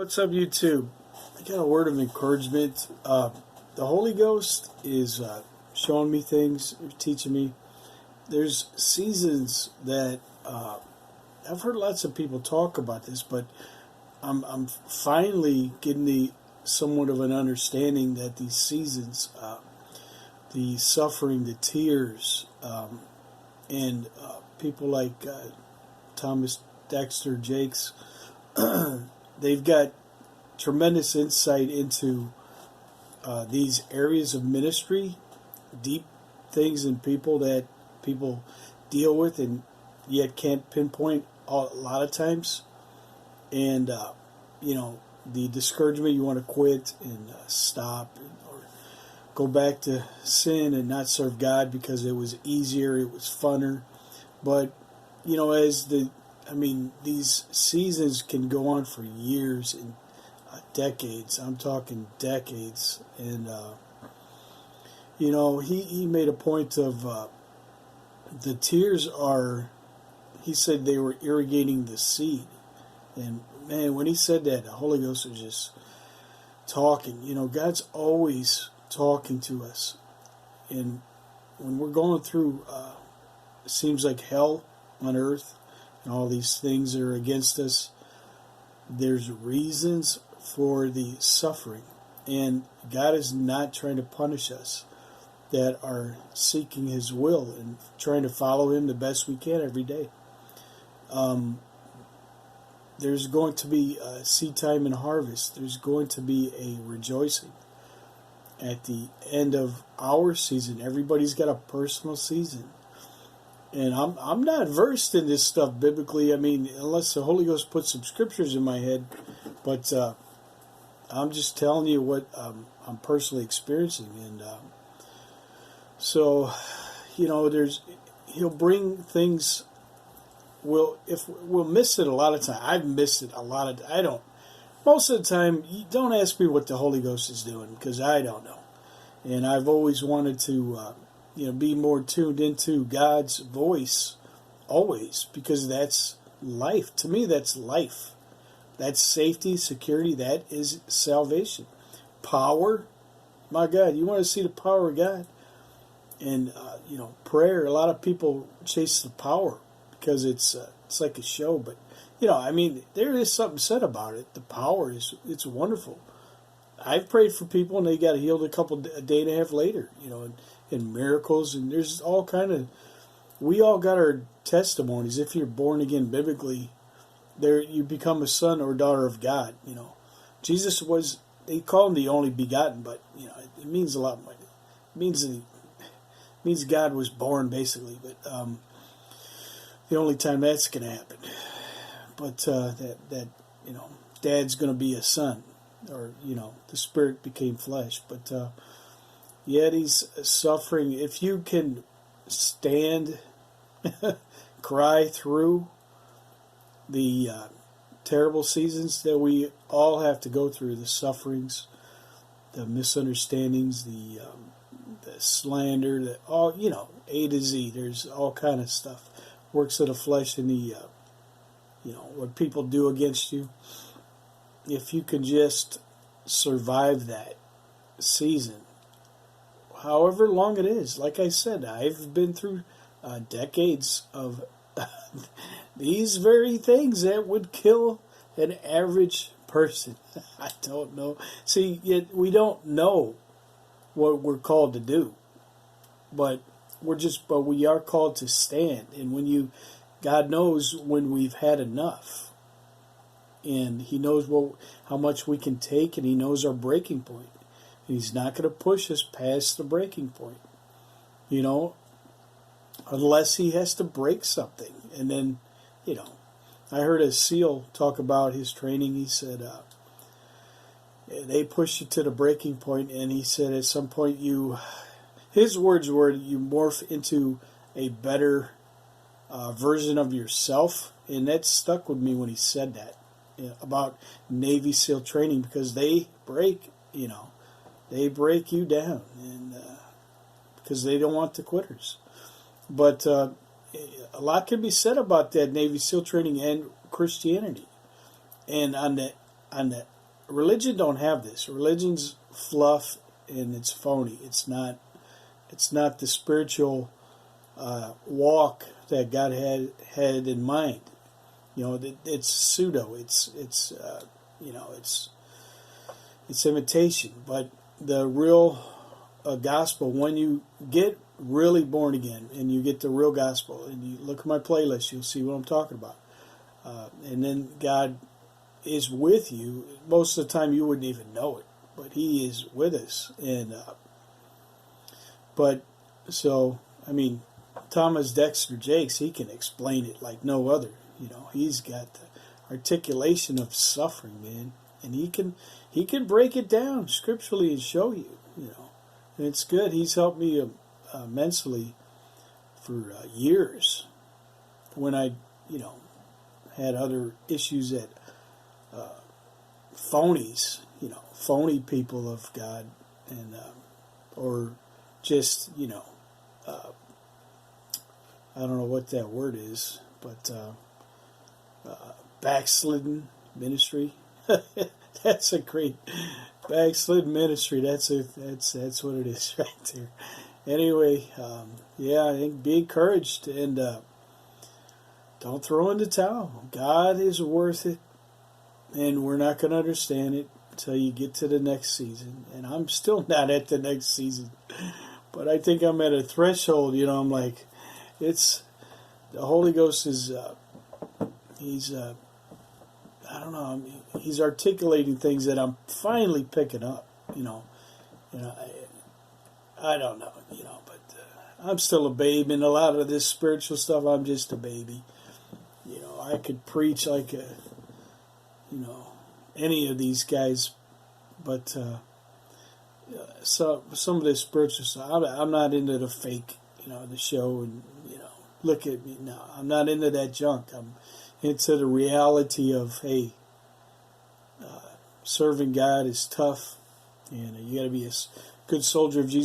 What's up, YouTube? I got a word of encouragement. The Holy Ghost is showing me things, teaching me. There's seasons that I've heard lots of people talk about this, but I'm finally getting the somewhat of an understanding that these seasons, the suffering, the tears, and people like Thomas Dexter Jakes, they've got tremendous insight into these areas of ministry, deep things in people that people deal with and yet can't pinpoint a lot of times. And, the discouragement, you want to quit and stop or go back to sin and not serve God because it was easier, it was funner. But, these seasons can go on for years and decades. I'm talking decades. And, he made a point of the tears are, he said they were irrigating the seed. And, man, when he said that, the Holy Ghost was just talking. God's always talking to us. And when we're going through, it seems like hell on earth, and all these things that are against us, there's reasons for the suffering. And God is not trying to punish us that are seeking His will and trying to follow Him the best we can every day. There's going to be seed time and harvest. There's going to be a rejoicing at the end of our season. Everybody's got a personal season. And I'm not versed in this stuff biblically. Unless the Holy Ghost puts some scriptures in my head. But I'm just telling you what I'm personally experiencing. And He'll bring things. We'll miss it a lot of time. I've missed it a lot of. I don't. Most of the time, don't ask me what the Holy Ghost is doing because I don't know. And I've always wanted to. Be more tuned into God's voice, always, because that's life. To me, that's life. That's safety, security. That is salvation. Power. My God, you want to see the power of God? And, prayer. A lot of people chase the power because it's like a show. But, there is something said about it. The power it's wonderful. I've prayed for people and they got healed a day and a half later, and miracles, and there's all kind of, we all got our testimonies. If you're born again biblically, you become a son or daughter of God. Jesus was, they call Him the only begotten, but it means a lot more. It means God was born basically, but the only time that's going to happen. But that Dad's going to be a son, or the Spirit became flesh, but. Yet He's suffering. If you can stand, cry through the terrible seasons that we all have to go through, the sufferings, the misunderstandings, the slander, A to Z. There's all kind of stuff. Works of the flesh and the, what people do against you. If you can just survive that season, however long it is. Like I said, I've been through decades of these very things that would kill an average person. I don't know. See, we don't know what we're called to do, but we are called to stand. And God knows when we've had enough, and He knows how much we can take, and He knows our breaking point. He's not going to push us past the breaking point, unless He has to break something. And then, I heard a SEAL talk about his training. He said, they push you to the breaking point, and he said at some point his words were, you morph into a better version of yourself. And that stuck with me when he said that about Navy SEAL training, because they break, they break you down, and because they don't want the quitters. But a lot can be said about that Navy SEAL training and Christianity. And on the religion don't have this. Religion's fluff and it's phony. It's not the spiritual walk that God had in mind. It's pseudo. It's imitation. But the real gospel, when you get really born again and you get the real gospel, and you look at my playlist, you'll see what I'm talking about. And then God is with you. Most of the time, you wouldn't even know it, but He is with us. And Thomas Dexter Jakes, he can explain it like no other. He's got the articulation of suffering, man, and he can break it down scripturally and show you. And it's good. He's helped me immensely for years when I, had other issues that phonies, phony people of God, and or just, I don't know what that word is, but backslidden ministry. That's a great backslidden ministry. That's what it is right there. Anyway, I think be encouraged and don't throw in the towel. God is worth it, and we're not going to understand it until you get to the next season. And I'm still not at the next season, but I think I'm at a threshold. I'm like, the Holy Ghost is he's I don't know. He's articulating things that I'm finally picking up. I don't know. But I'm still a babe in a lot of this spiritual stuff. I'm just a baby. I could preach like any of these guys, but so some of this spiritual stuff, I'm not into the fake, the show and look at me. No, I'm not into that junk. I'm into the reality of, hey, serving God is tough, and you got to be a good soldier of Jesus